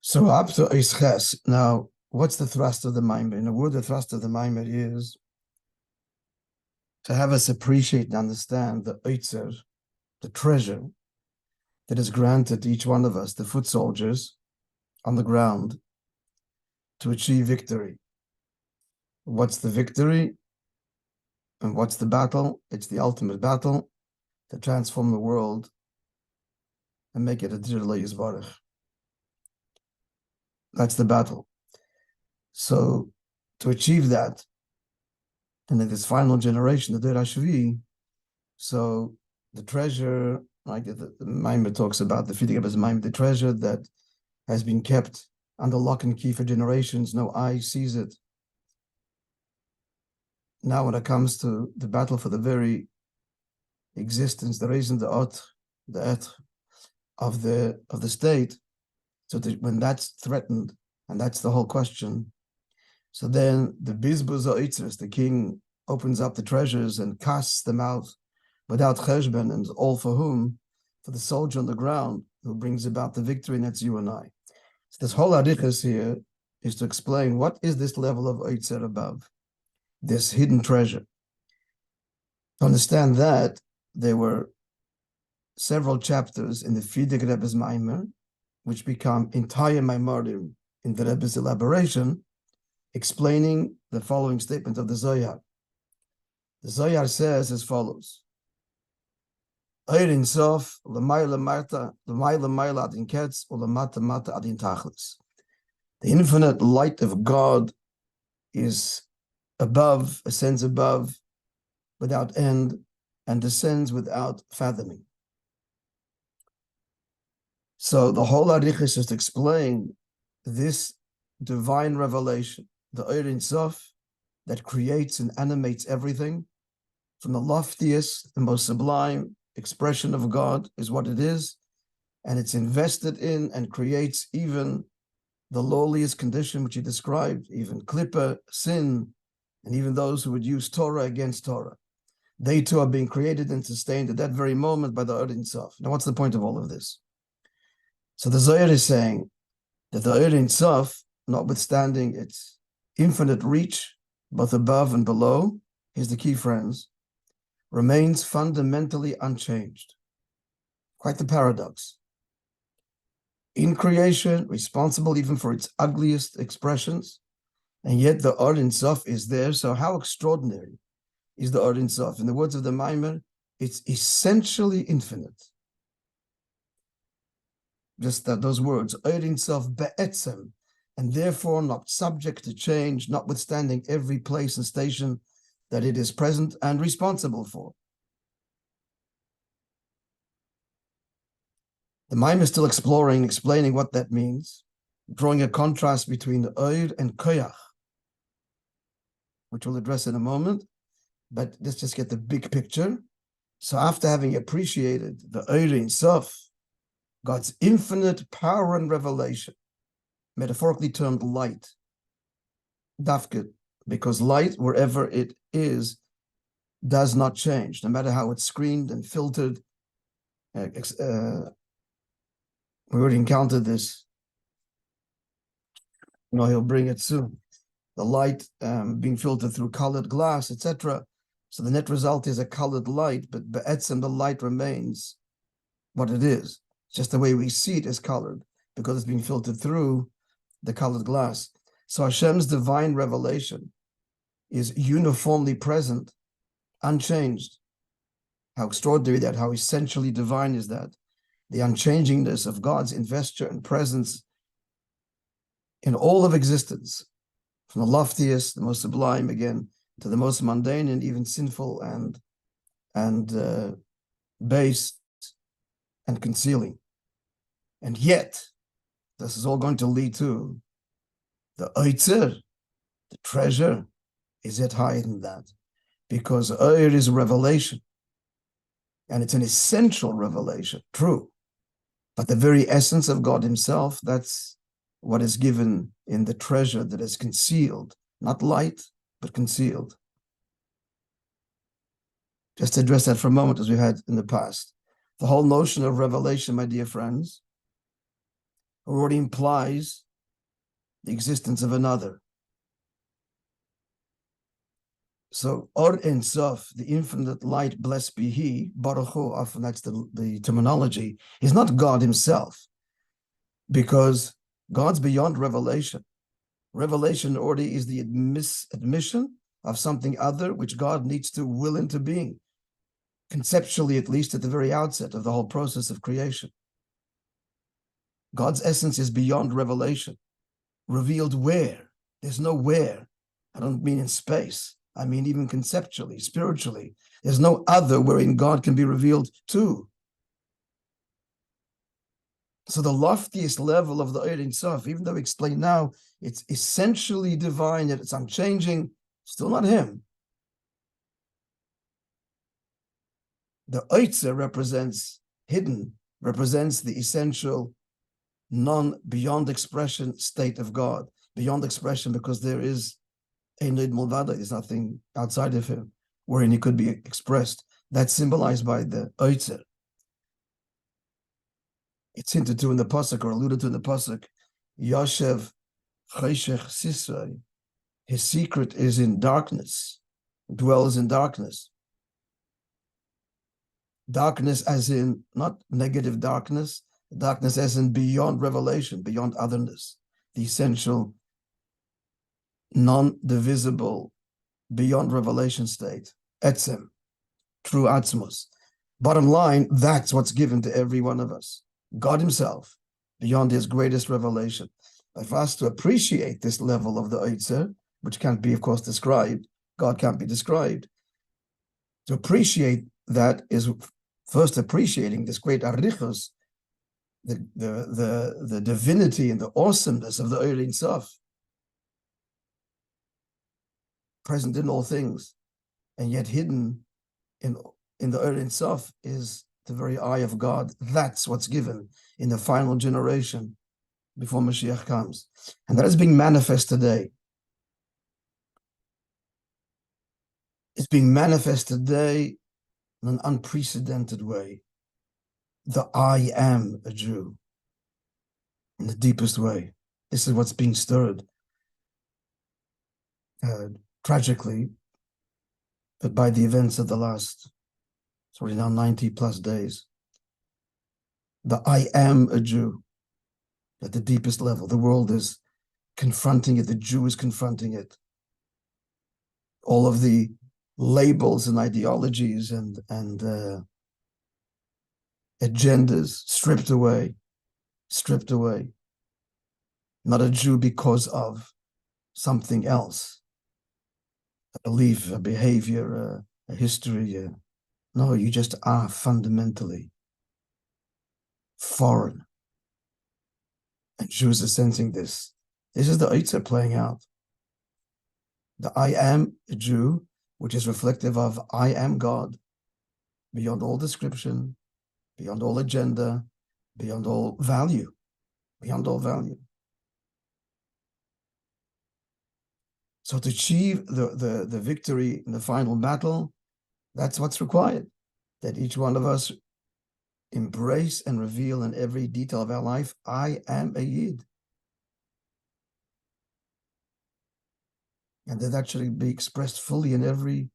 So up to Isches. Now, what's the thrust of the Maamorim? In a word, the thrust of the Maamorim is to have us appreciate and understand the Oitzer, the treasure that is granted to each one of us, the foot soldiers on the ground, to achieve victory. What's the victory? And what's the battle? It's the ultimate battle to transform the world and make it a Dirle Yisbarach. That's the battle. So to achieve that, and in this final generation, the Der Hashvi, so the treasure, like the Maamorim talks about, the feeding of his Maamorim, the treasure that has been kept under lock and key for generations, no eye sees it. Now when it comes to the battle for the very existence, the reason, the et of the state, so when that's threatened, and that's the whole question, so then the Bizbuz Oitzers, the king opens up the treasures and casts them out without cheshbon, and all for whom? For the soldier on the ground who brings about the victory, and that's you and I. So this whole arichas here is to explain what is this level of Oitzer above, this hidden treasure. To understand that, there were several chapters in the Frierdiker Rebbe's Maamorim, which become entire Maamorim in the Rebbe's elaboration, explaining the following statement of the Zohar. The Zohar says as follows: Ein Sof l'mayla marta l'mayla mayla adin ketz u'lamata mata adin tachlis. The infinite light of God is above, ascends above, without end, and descends without fathoming. So the whole arichas is to explain this divine revelation, the Ein Sof, that creates and animates everything, from the loftiest, the most sublime expression of God is what it is, and it's invested in and creates even the lowliest condition which he described, even klippa, sin, and even those who would use Torah against Torah. They too are being created and sustained at that very moment by the Ein Sof. Now, what's the point of all of this? So the Zohar is saying that the Ein Sof, notwithstanding its infinite reach, both above and below, here's the key, friends, remains fundamentally unchanged. Quite the paradox. In creation, responsible even for its ugliest expressions, and yet the Ein Sof is there. So how extraordinary is the Ein Sof? In the words of the Maamorim, it's essentially infinite. Just that those words, Ein Sof be'etzem, and therefore not subject to change, notwithstanding every place and station that it is present and responsible for. The Maamorim is still exploring, explaining what that means, drawing a contrast between Oir and Koyach, which we'll address in a moment, but let's just get the big picture. So after having appreciated the Ein Sof, God's infinite power and revelation, metaphorically termed light, dafket, because light, wherever it is, does not change, no matter how it's screened and filtered. We already encountered this. He'll bring it soon. The light being filtered through colored glass, etc. So the net result is a colored light, but be'etzem, the light remains what it is. Just the way we see it is colored, because it's being filtered through the colored glass. So Hashem's divine revelation is uniformly present, unchanged. How extraordinary that, how essentially divine is that? The unchangingness of God's investure and presence in all of existence, from the loftiest, the most sublime, again, to the most mundane and even sinful and base and concealing. And yet, this is all going to lead to the Oitzer, the treasure, is yet higher than that, because Oir is revelation, and it's an essential revelation, true, but the very essence of God himself, that's what is given in the treasure that is concealed, not light, but concealed. Just to address that for a moment, as we had in the past. The whole notion of revelation, my dear friends, already implies the existence of another. So, Or Ein Sof, the infinite light, blessed be He, Baruch Hu, often that's the terminology, is not God himself, because God's beyond revelation. Revelation already is the admission of something other which God needs to will into being, conceptually, at least at the very outset of the whole process of creation. God's essence is beyond revelation. Revealed where? There's no where. I don't mean in space. I mean even conceptually, spiritually. There's no other wherein God can be revealed to. So the loftiest level of the Ein Sof, even though we explain now, it's essentially divine, yet it's unchanging, still not him. The Oitzer represents hidden, represents the essential, beyond expression state of God. Beyond expression because there is Ein Od Milvado, there's nothing outside of him wherein he could be expressed. That's symbolized by the Oitzer. It's hinted to in the Pasuk, or alluded to in the Pasuk, Yoshev Cheshech Sisrei. His secret is in darkness, dwells in darkness. Darkness as in, not negative darkness as in beyond revelation, beyond otherness, the essential, non-divisible, beyond revelation state, etzem, true atzmos. Bottom line, that's what's given to every one of us. God himself, beyond his greatest revelation. But for us to appreciate this level of the Oitzer, which can't be, of course, described, God can't be described. To appreciate that is first appreciating this great arichos, the divinity and the awesomeness of the Ein Sof, present in all things, and yet hidden in the Ein Sof is the very eye of God. That's what's given in the final generation before Mashiach comes. And that is being manifest today. It's being manifest today in an unprecedented way. The I am a Jew in the deepest way. This is what's being stirred. Tragically, but by the events of the last, it's already now 90 plus days. The I am a Jew at the deepest level. The world is confronting it. The Jew is confronting it. All of the labels and ideologies and agendas stripped away. Not a Jew because of something else, a belief, a behavior, a history. No, you just are fundamentally foreign. And Jews are sensing this. This is the Oitzer playing out. The I am a Jew, which is reflective of I am God, beyond all description, beyond all agenda, beyond all value. So to achieve the victory in the final battle, that's what's required, that each one of us embrace and reveal in every detail of our life, I am a Yid. And that should be expressed fully in every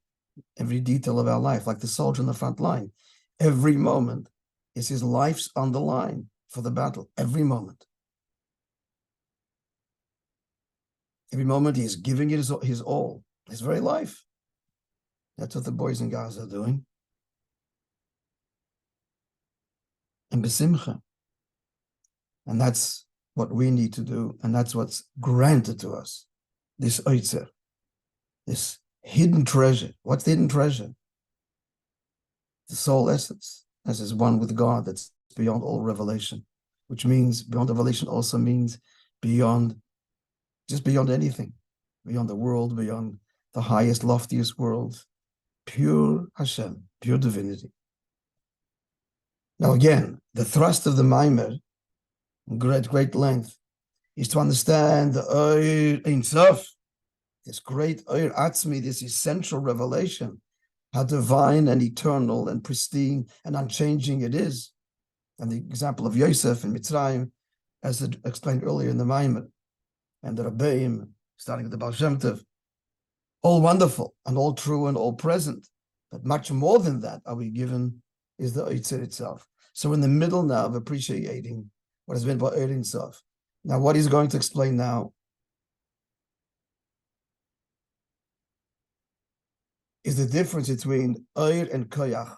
detail of our life, like the soldier on the front line. Every moment is his life's on the line for the battle, every moment. Every moment he is giving it his all, his very life. That's what the boys in Gaza are doing. And besimcha. And that's what we need to do, and that's what's granted to us. This oitzer, this hidden treasure. What's the hidden treasure? The soul essence, as is one with God, that's beyond all revelation, which means beyond revelation also means beyond anything, beyond the world, beyond the highest, loftiest world, pure Hashem, pure divinity. Now again, the thrust of the Maamer, great length, is to understand the Oir Ein Sof, this great Oir Atzmi, this essential revelation, how divine and eternal and pristine and unchanging it is. And the example of Yosef in Mitzrayim, as explained earlier in the Maamorim, and the Rabbi, starting with the Baal Shem Tov, all wonderful and all true and all present. But much more than that are we given is the Eitzir itself. So we're in the middle now of appreciating what has been by Ein Sof. Now, what he's going to explain now is the difference between Eir and Koyach.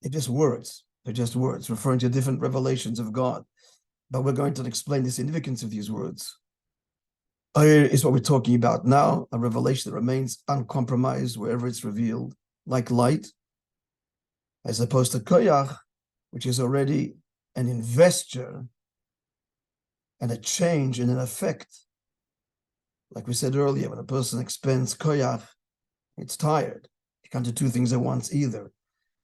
They're just words. They're just words referring to different revelations of God. But we're going to explain the significance of these words. Eir is what we're talking about now, a revelation that remains uncompromised wherever it's revealed, like light, as opposed to Koyach, which is already an investure and a change in an effect. Like we said earlier, when a person expends Koyach, it's tired. You can't do two things at once either.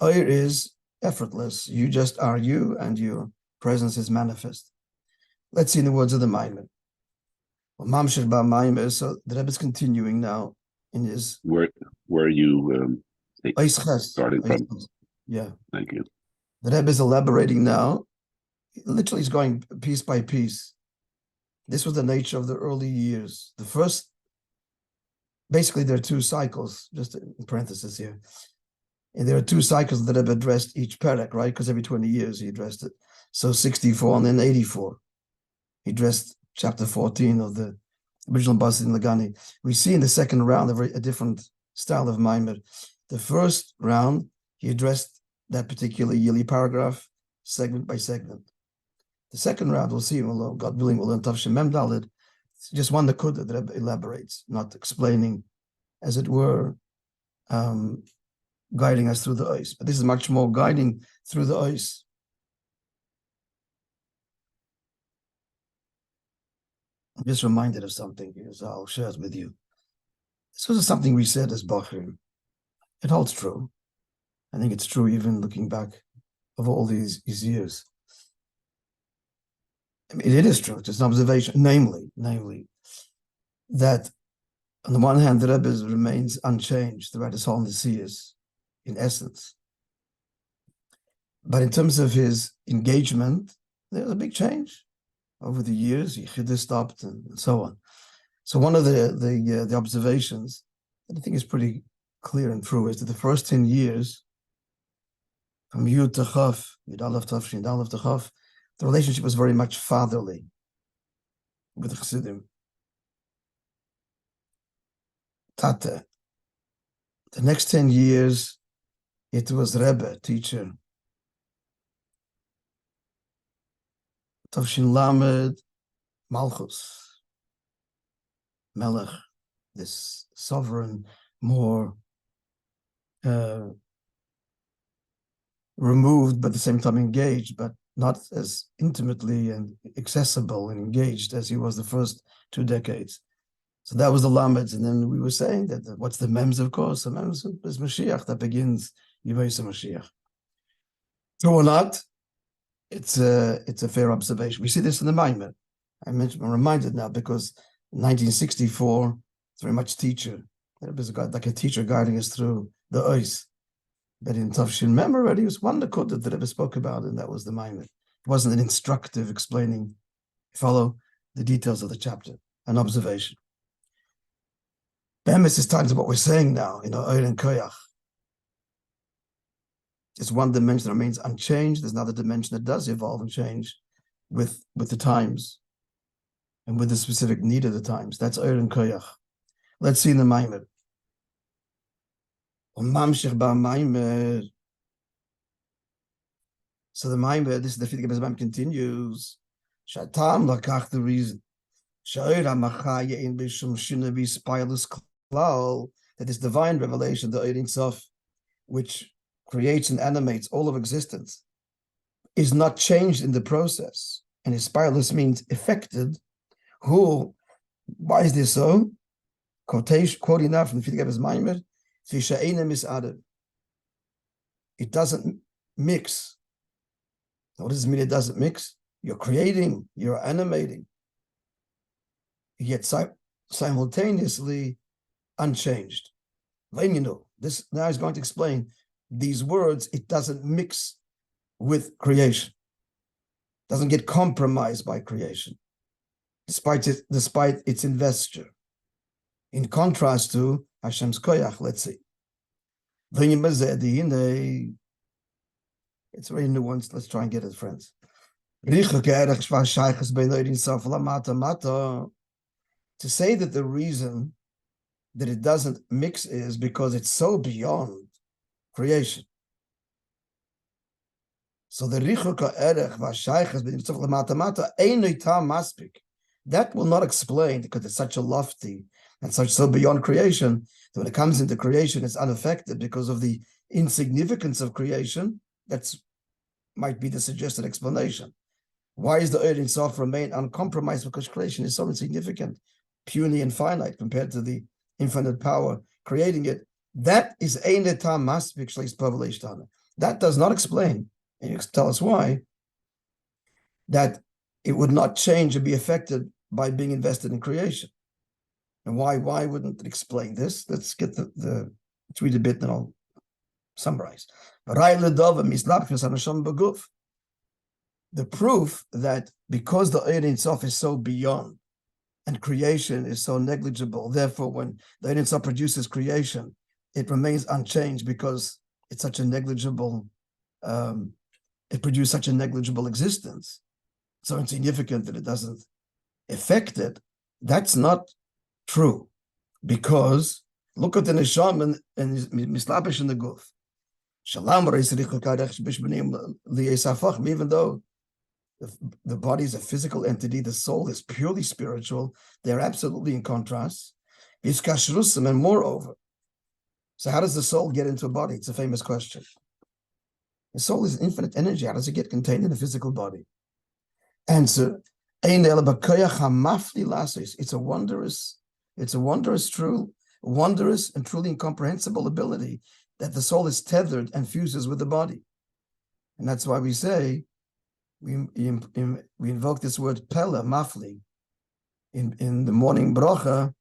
Eir is effortless. You just are you, and your presence is manifest. Let's see in the words of the Maamorim. So the Rebbe is continuing now in his... Where are you starting from? Yeah. Thank you. The Rebbe is elaborating now. Literally, he's going piece by piece. This was the nature of the early years. The first, basically, there are two cycles, just in parenthesis here. And there are two cycles that have addressed each parak, right? Because every 20 years he addressed it. So 64 and then 84. He addressed chapter 14 of the original Bosi and Legani. We see in the second round a different style of Maamorim. The first round, he addressed that particular yearly paragraph, segment by segment. The second round, we'll see, God willing, we'll learn Tavshin Mem Daled. It's just one Nakuda that elaborates, not explaining, as it were, guiding us through the ice. But this is much more guiding through the ice. I'm just reminded of something here, so I'll share it with you. This was something we said as Bachrim. It holds true. I think it's true even looking back of all these years. I mean, it is true. It's an observation, namely, that on the one hand, the Rebbe remains unchanged throughout his whole Messias, in essence. But in terms of his engagement, there was a big change over the years. Yichida stopped and so on. So one of the observations that I think is pretty clear and true is that the first 10 years, from Yud to Chaf, Yud Aleph Taf Shin Aleph to Chaf, the relationship was very much fatherly with the Chassidim. Tate. The next 10 years, it was Rebbe, teacher. Tavshin Lamed, Malchus, Melech, this sovereign, more removed, but at the same time engaged, but not as intimately and accessible and engaged as he was the first 2 decades. So that was the Lameds. And then we were saying that what's the Mems, of course? The Mems is Mashiach, that begins Yivaysa Mashiach. True or not, it's a fair observation. We see this in the Maamorim. I'm reminded now because in 1964, it's very much teacher. There was like a teacher guiding us through the ice. But in Tavshin Mem already was one Nakud that the Rebbe spoke about, and that was the Maamorim. It wasn't an instructive explaining, follow the details of the chapter, an observation. Behemoth is tied to what we're saying now, Eir and Koyach. It's one dimension that remains unchanged. There's another dimension that does evolve and change with the times and with the specific need of the times. That's Eir and Koyach. Let's see in the Maamorim. So the Maamorim, this is the fifth Maamorim continues. Shatam lakach, the reason. That this divine revelation, the Ein Sof, which creates and animates all of existence, is not changed in the process. And spiralus means affected. Who? Why is this so? Quoting now from the Fifth Maamorim, it doesn't mix. What does it mean it doesn't mix? You're creating, you're animating, yet simultaneously unchanged. This now is going to explain these words. It doesn't mix with creation, doesn't get compromised by creation, despite its investure. In contrast to Hashem's koyach, let's see. It's very nuanced. Let's try and get it, friends. To say that the reason that it doesn't mix is because it's so beyond creation. So the that will not explain, because it's such a lofty and so beyond creation, that when it comes into creation, it's unaffected because of the insignificance of creation. That's might be the suggested explanation. Why is the Ein Sof remain uncompromised? Because creation is so insignificant, puny and finite compared to the infinite power creating it. That is Ein Tam Maspik Shleis Pavel. That does not explain, and you tell us why, that it would not change or be affected by being invested in creation. And why wouldn't it explain this? Let's get let's read a bit and I'll summarize. The proof that because the Ein Sof is so beyond and creation is so negligible, therefore when the Ein Sof produces creation, it remains unchanged because it's such a negligible, it produced such a negligible existence, so insignificant that it doesn't affect it. That's not true, because look at the neshama and mislabish in the guf. Even though the body is a physical entity, the soul is purely spiritual, they're absolutely in contrast. And moreover, so how does the soul get into a body? It's a famous question. The soul is infinite energy. How does it get contained in a physical body? Answer: it's a wondrous, wondrous and truly incomprehensible ability that the soul is tethered and fuses with the body. And that's why we say, we invoke this word pella, mafli, in the morning bracha,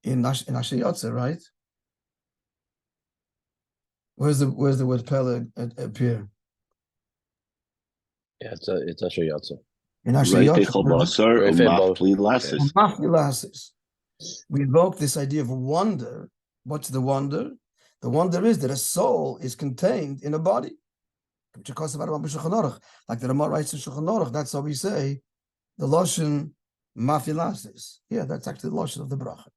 in Ashayotze, right? Where's the word pella appear? Yeah, it's Ashayotze. In Ashayotze, we invoke this idea of wonder. What's the wonder? The wonder is that a soul is contained in a body. Like the Rama writes in Shulchan Aruch, that's how we say the Loshen mafilasis. Yeah, that's actually the Loshen of the bracha.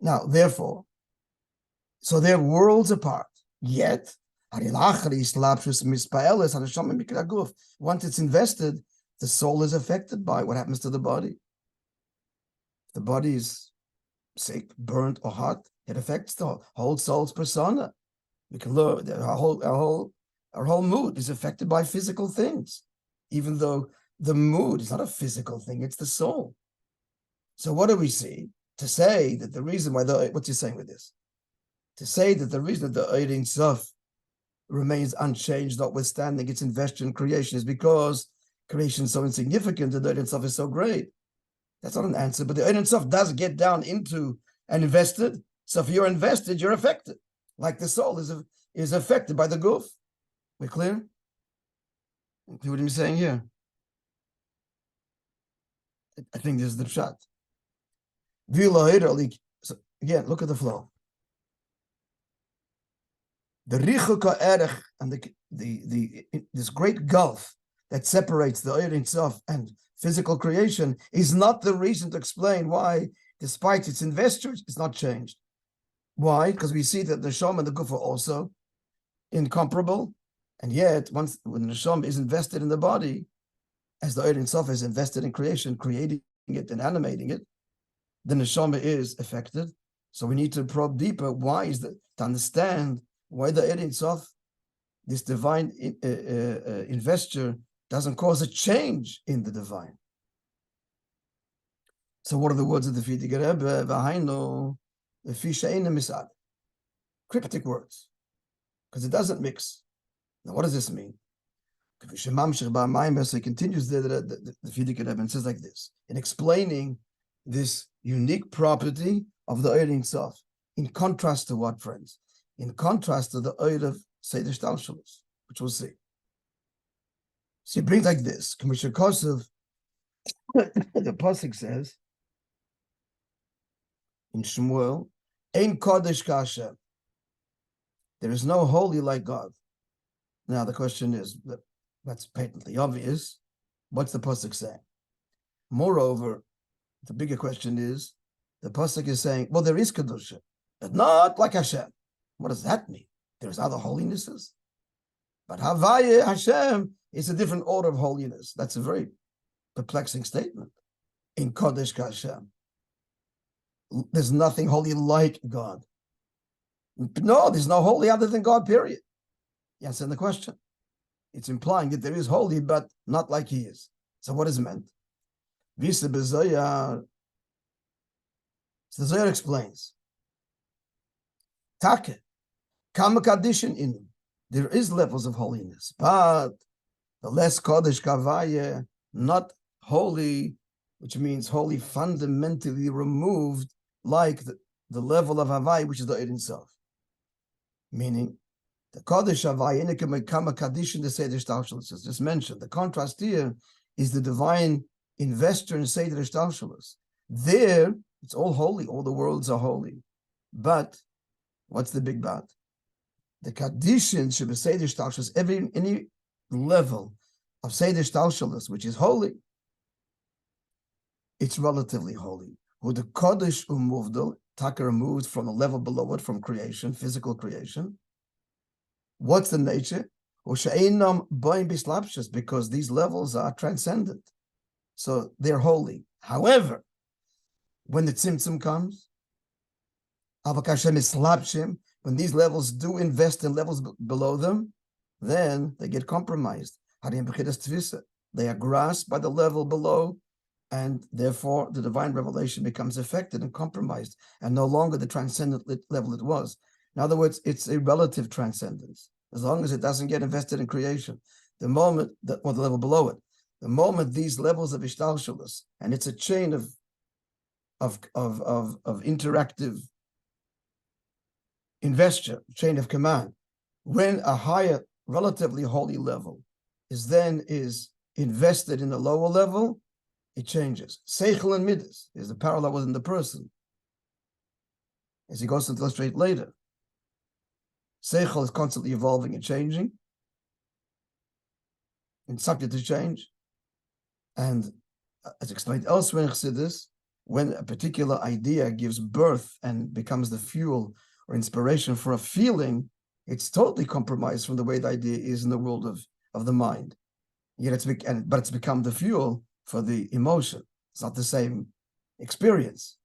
Now, therefore, so they're worlds apart. Yet, once it's invested, the soul is affected by what happens to the body. If the body is sick, burnt, or hot, it affects the whole soul's persona. We can learn that our whole mood is affected by physical things, even though the mood is not a physical thing, it's the soul. So what do we see? To say that the reason why what's he saying with this? To say that the reason that the Ein Sof remains unchanged, notwithstanding its investure in creation, is because creation is so insignificant and the Ein Sof is so great. That's not an answer, but the Ein Sof does get down into and invested. So if you're invested, you're affected, like the soul is affected by the guf. We're clear? See what I'm saying here? I think this is the pshat. So again, look at the flow. The richuka erech and this great gulf that separates the Ein Sof and physical creation is not the reason to explain why, despite its investors, it's not changed. Why? Because we see that the neshama and the guf are also incomparable, and yet when the neshama is invested in the body, as the Ein Sof is invested in creation, creating it and animating it, the neshama is affected. So we need to probe deeper. Why is that? To understand why the Ein Sof, this divine investure, doesn't cause a change in the divine. So what are the words of the Frierdiker Rebbe? V'hainu lefi she'eina misad. Cryptic words, because it doesn't mix. Now, what does this mean? So he continues there, the Frierdiker Rebbe, and says like this, in explaining this unique property of the Ein Sof. In contrast to what, friends? In contrast to the Eid of Seder Shtalshalos, which we'll see. So he brings like this. Commissioner Kosov, the Pasuk says in Shmuel, Ein Kodesh Kashem. There is no holy like God. Now the question is, that's patently obvious. What's the Pasuk saying? Moreover, the bigger question is, the Pasuk is saying, well, there is Kedusha, but not like Hashem. What does that mean? There's other holinesses. But Havaya Hashem is a different order of holiness. That's a very perplexing statement. In Kodesh Hashem, there's nothing holy like God. No, there's no holy other than God, period. You understand the question? It's implying that there is holy, but not like he is. So what is meant? Visa Bezoyar. So the Zohar explains. Take, Kama Kadishin in. There is levels of holiness, but the less Kodesh Kavaya, not holy, which means holy fundamentally removed, like the level of Havai, which is the Ein Sof. Meaning, the Kodesh Havai, Kama Kadishin, the Seder Shtalshalos, as just mentioned. The contrast here is the divine investor in Seder Shtalshalos. There, it's all holy, all the worlds are holy. But, what's the big but? The Kadishin should be Seder Shtalshalos, any level of Seder Shtalshalos, which is holy, it's relatively holy. Who the Kodesh Umuvdal, Taka removed from the level below it, from creation, physical creation. What's the nature? Because these levels are transcendent. So they're holy. However, when the Tzimtzum comes, when these levels do invest in levels below them, then they get compromised. They are grasped by the level below, and therefore the divine revelation becomes affected and compromised, and no longer the transcendent level it was. In other words, it's a relative transcendence, as long as it doesn't get invested in creation. The moment that, or the level below it, the moment these levels of ishtalshalos, and it's a chain of interactive investure, chain of command, when a higher, relatively holy level is invested in a lower level, it changes. Seichel and midas is the parallel within the person, as he goes to illustrate later. Seichel is constantly evolving and changing, and subject to change. And as explained elsewhere in Chassidus, when a particular idea gives birth and becomes the fuel or inspiration for a feeling, it's totally compromised from the way the idea is in the world of the mind. Yet but it's become the fuel for the emotion. It's not the same experience.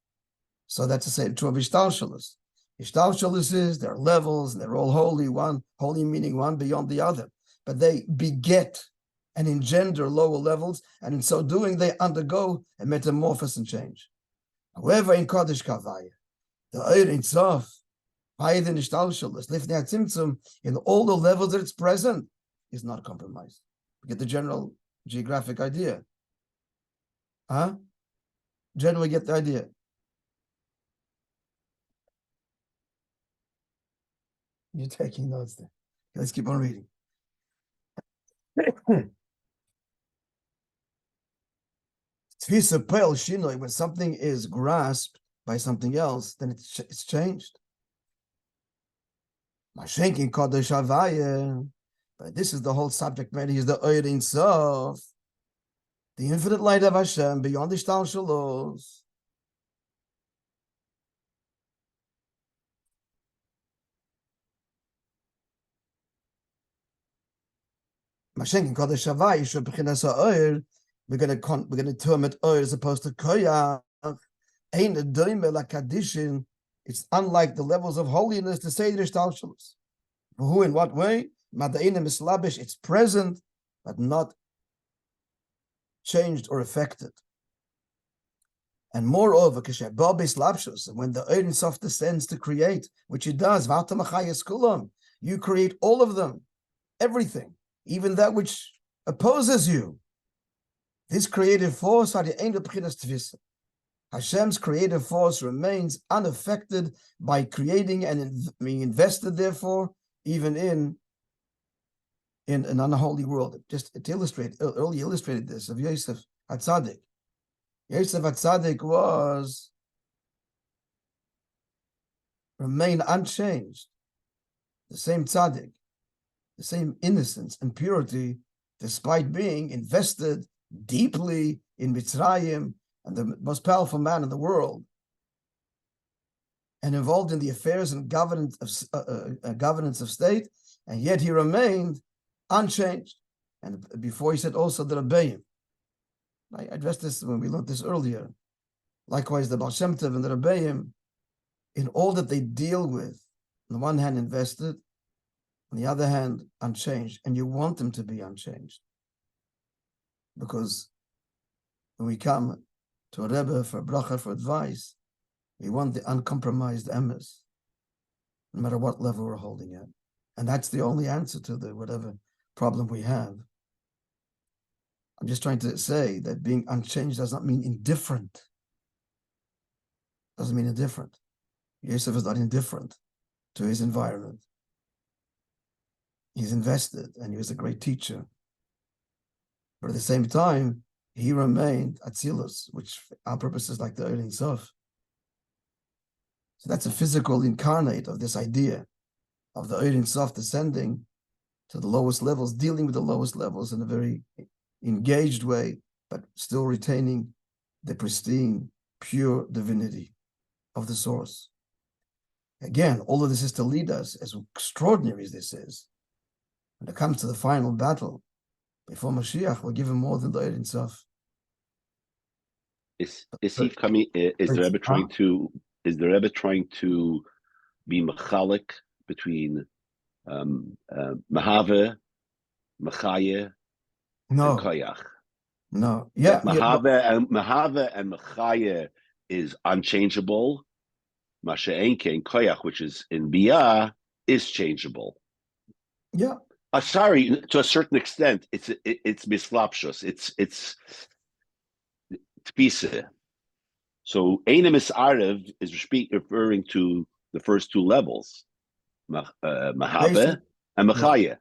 So that's the same true of ishtalshalos. Ishtalshalos is, there are levels, and they're all holy, one holy meaning one beyond the other. But they beget and engender lower levels, and in so doing, they undergo a metamorphosis and change. However, in Kodesh Kavaya, the Ein Sof, higher than ishtalshalos, lifnei hatzimtzum, in all the levels that it's present, is not compromised. You get the general geographic idea. Generally get the idea. You're taking notes there. Let's keep on reading. When something is grasped by something else, then it's changed. But this is the whole subject matter. Is the Ein Sof, the infinite light of Hashem beyond the ishtalshalos. Mashenkin Kodesh Havai, we're going to term it Oir as opposed to Koyach. Ein Doime la Kadishin. It's unlike the levels of holiness to say the ishtalshalos. Who, in what way? Madainim islabish. It's present, but not changed or affected. And moreover, when the Ein Sof descends to create, which it does, you create all of them, everything, even that which opposes you. This creative force, Hashem's creative force remains unaffected by creating and being invested, therefore, even in an unholy world. Just to illustrate, earlier illustrated this of Yosef HaTzadik. Yosef HaTzadik remained unchanged. The same tzaddik, the same innocence and purity, despite being invested deeply in Mitzrayim and the most powerful man in the world, and involved in the affairs and governance of state, and yet he remained unchanged. And before he said also the Rabbi. I addressed this when we learned this earlier. Likewise, the Baal Shem Tov and the Rabbi, in all that they deal with, on the one hand invested, on the other hand unchanged, and you want them to be unchanged. Because when we come to a Rebbe for bracha, for advice, we want the uncompromised emes, no matter what level we're holding at. And that's the only answer to the whatever problem we have. I'm just trying to say that being unchanged does not mean indifferent. Doesn't mean indifferent. Yosef is not indifferent to his environment. He's invested, and he was a great teacher. But at the same time, he remained Atzilus, which our purpose is like the Ein Sof. So that's a physical incarnate of this idea of the Ein Sof descending to the lowest levels, dealing with the lowest levels in a very engaged way, but still retaining the pristine, pure divinity of the source. Again, all of this is to lead us, as extraordinary as this is, when it comes to the final battle, before Mashiach, we'll give him more than the Ein Sof. Is he coming? Is the Rebbe trying to? Is the Rebbe trying to be mechalik between Mahave, Machaya, and Koyach? No. Yeah. Mahave and Machaya is unchangeable. Masha'enke and Koyach, which is in Biyah, is changeable. Yeah. Sorry, to a certain extent, it's mislapshus. It's tpisa. So Eina Misarev is referring to the first two levels, Mahave and Machaya,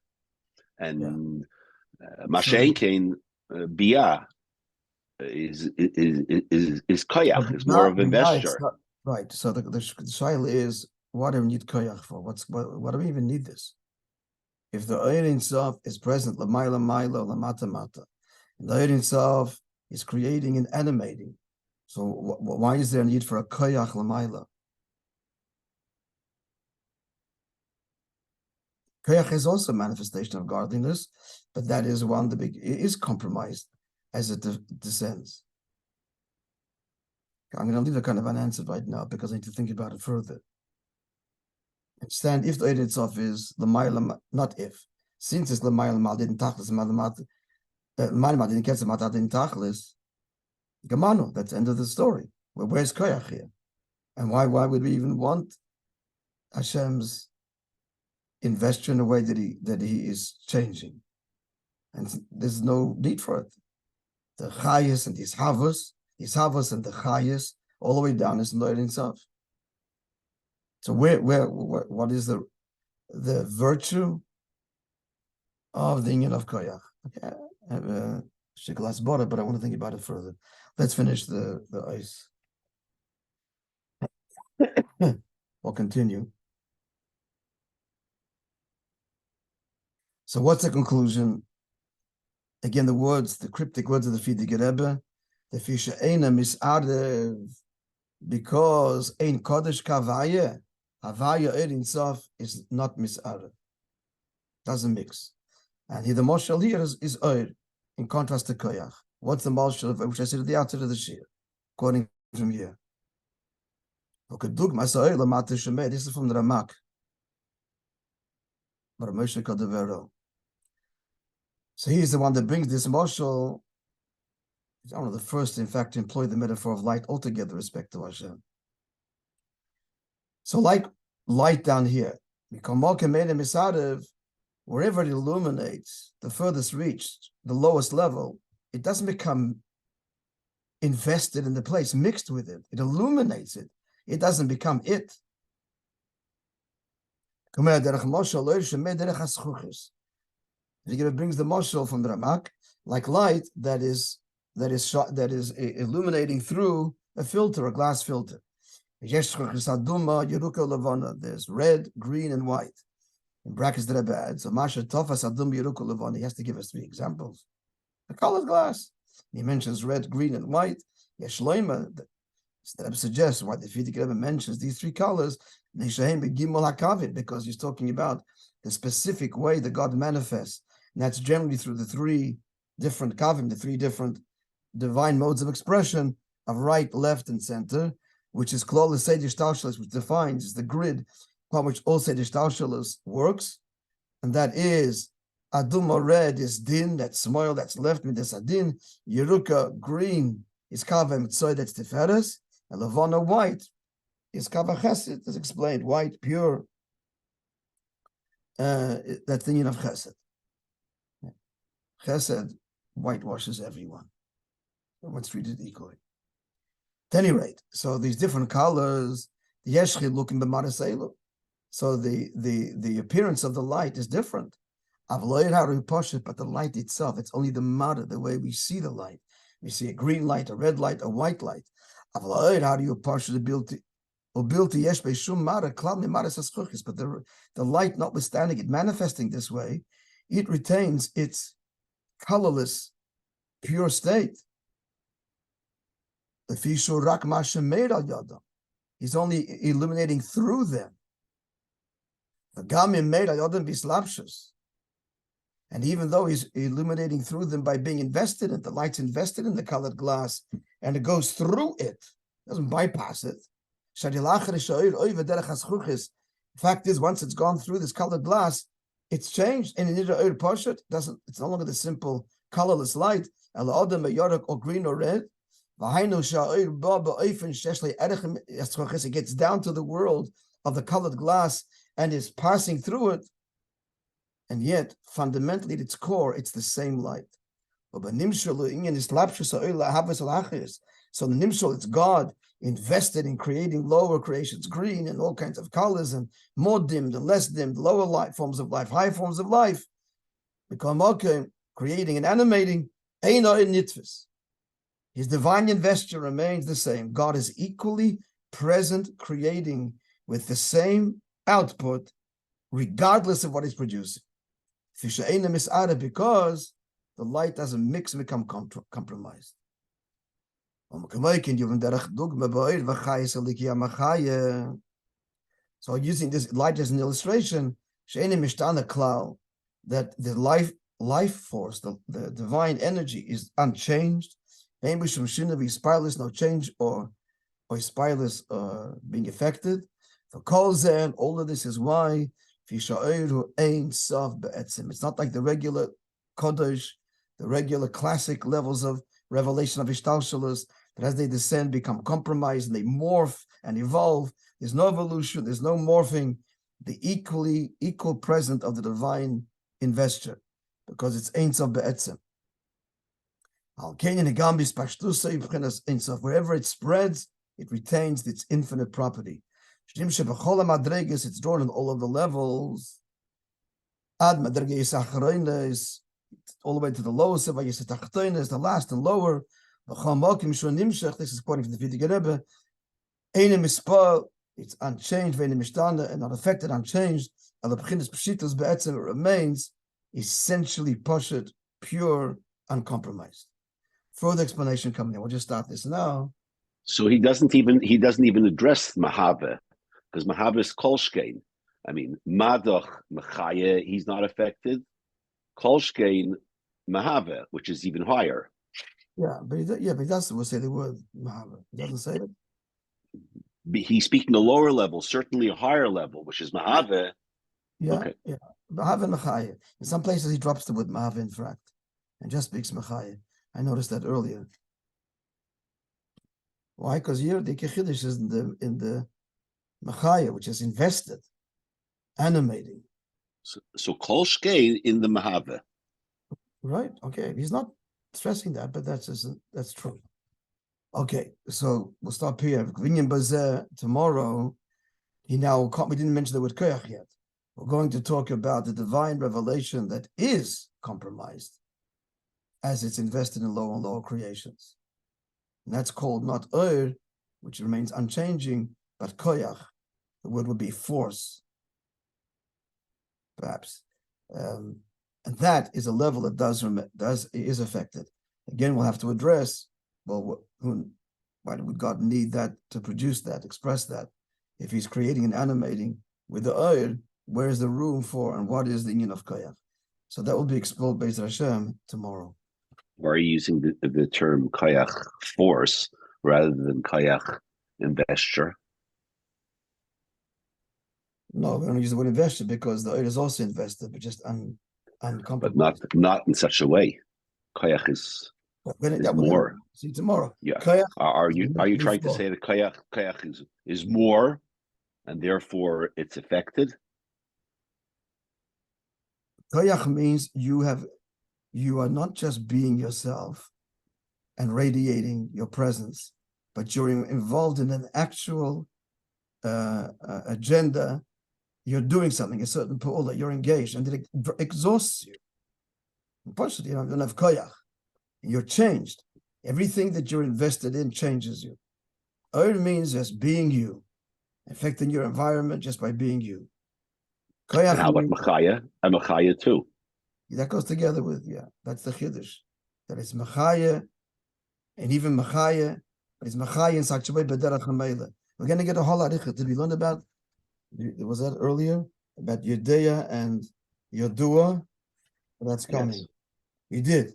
and Masha'enkein Biyah is Koyach, is more of an investor. Right. So the shaila is, what do we need Koyach for? What do we even need this? If the Ein Sof is present, Lamaila Maila, Lamata Mata, and the Ein Sof is creating and animating, so why is there a need for a Koyach Lamaila? Koyach is also a manifestation of godliness, but that is one that is compromised as it descends. I'm going to leave a kind of unanswered right now because I need to think about it further. Understand, if the Ein Sof is L'mayla, not if, since it's L'mayla Mal didn't tachlis, Mal didn't catch Mal didn't tachlis, Gamano, that's the end of the story. Well, where's Koyach here? And why would we even want Hashem's investure in a way that he is changing? And there's no need for it. The Chayas and the Ishavos and the Chayas, all the way down is the Ein Sof. So what is the virtue of the union of Koyach? Okay, I have a shiklas border, but I want to think about it further. Let's finish the ice. We'll continue. So what's the conclusion? Again, the cryptic words of the Frierdiker Rebbe, the Fisha Eina Misarev, because Ein Kodesh Kavaya, Havaya Ein Sof is not Misarev. Doesn't mix. And the Moshel here is Oir, in contrast to Koyach. What's the Moshel, which I said at the outset of the Shir, quoting from here. This is from the Ramak. But Moishe Kadavero. So he's the one that brings this Moshel. He's one of the first, in fact, to employ the metaphor of light altogether, respect to Hashem. So like light down here, wherever it illuminates the furthest reach, the lowest level, it doesn't become invested in the place, mixed with it. It illuminates it. It doesn't become it. He brings the mashal from the Ramak, like light that is illuminating through a filter, a glass filter. There's red, green, and white. In brackets that are bad. So Masha Tofas Adum Yeruku Levon. He has to give us 3 examples. The colored glass. He mentions red, green, and white. Yeshloima, the Rebbe suggests why the Fidik Rebbe mentions these 3 colors, because he's talking about the specific way that God manifests. And that's generally through the 3 different kavim, the 3 different divine modes of expression of right, left, and center, which is Klal Sedish Talshalis, which defines the grid upon which all Sedish Talshalis works. And that is Aduma, red is din, that's smoil, that's left, midas adin. Yeruka, green, is kava mitzvah, that's tiferes. And Levana, white, is kava chesed, as explained, white, pure. That's the union of chesed. Chesed whitewashes everyone. Everyone's treated equally. At any rate, so these different colors, the yeshchid looking b'maraseilu. So the appearance of the light is different. But the light itself, it's only the matter, the way we see the light. We see a green light, a red light, a white light. How do you parse the ability? But the light, notwithstanding it manifesting this way, it retains its colorless, pure state. He's only illuminating through them. And even though he's illuminating through them by being invested in, the light's invested in the colored glass, and it goes through it, doesn't bypass it. The fact is, once it's gone through this colored glass, it's changed. And it's no longer the simple colorless light, or green or red. It gets down to the world of the colored glass and is passing through it. And yet, fundamentally, at its core, it's the same light. So the Nimshal, it's God invested in creating lower creations, green and all kinds of colors, and more dimmed and less dimmed, lower light forms of life, high forms of life. Creating and animating, his divine investure remains the same. God is equally present, creating with the same output, regardless of what he's producing. Because the light doesn't mix and become compromised. So using this light as an illustration, that the life force, the divine energy is unchanged. No change or spireless being affected. For Kolzen, all of this is why it's not like the regular Kodesh, the regular classic levels of revelation of Ishtalshalas, that as they descend, become compromised, and they morph and evolve. There's no evolution, there's no morphing. The equal present of the divine investure, because it's Ein Sof Be'etzem. Wherever it spreads, it retains its infinite property. It's drawn in all of the levels. All the way to the lowest, the last and lower. This is quoting from the Fidik Rebbe. It's unchanged, and not affected, unchanged. It remains essentially poshet, pure, uncompromised. Further explanation coming in. We'll just start this now. So he doesn't even address Mahava, because Mahava is Kolshkein. I mean, Madoch Mechaya, he's not affected. Kolshkein Mahava, which is even higher. But he doesn't say the word Mahava. He doesn't say it. He's speaking a lower level, certainly a higher level, which is Mahava. Mahava and Mechaya. In some places he drops the word Mahava, in fact, and just speaks Mechaya. I noticed that earlier. Why? Because here the Kechiddush is in the Mechaya, which is invested, animating. So Kol Shkei in the Mahava. Right. Okay. He's not stressing that, but that's true. Okay, so we'll stop here. Tomorrow, we didn't mention the word koyach yet. We're going to talk about the divine revelation that is compromised as it's invested in lower and lower creations. And that's called not which remains unchanging, but koyach. The word would be force, perhaps. And that is a level that is affected. Again, we'll have to address, well, why would God need that to produce that, express that? If he's creating and animating with the where is the room for, and what is the union of koyach? So that will be explored by Hashem tomorrow. Why are you using the term koyach force rather than koyach investure? No, we don't use the word investor because the is also invested, but just uncompromised. But not in such a way. Koyach is more. See tomorrow. Yeah. Koyach, are you trying to say that koyach is more, and therefore it's affected? Koyach means you are not just being yourself and radiating your presence, but you're involved in an actual agenda. You're doing something, a certain pull that you're engaged, and it exhausts you. Unfortunately, you don't have koyach. You're changed. Everything that you're invested in changes you. It means just being you, affecting your environment just by being you. Koyach, and how about machaya? And machaya too. That goes together with, that's the chiddush. That it's machaya, and even machaya, but it's machaya in such a way, b'derech hameila. We're going to get a whole aricha. Did we learn about, was that earlier? About Yudea and Yodua? That's coming. Yes. You did.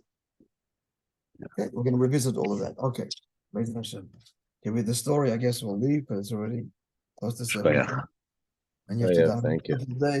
Okay, we're going to revisit all of that. Okay. Okay, with the story, I guess we'll leave, but it's already close to 7. And you have to Thank you.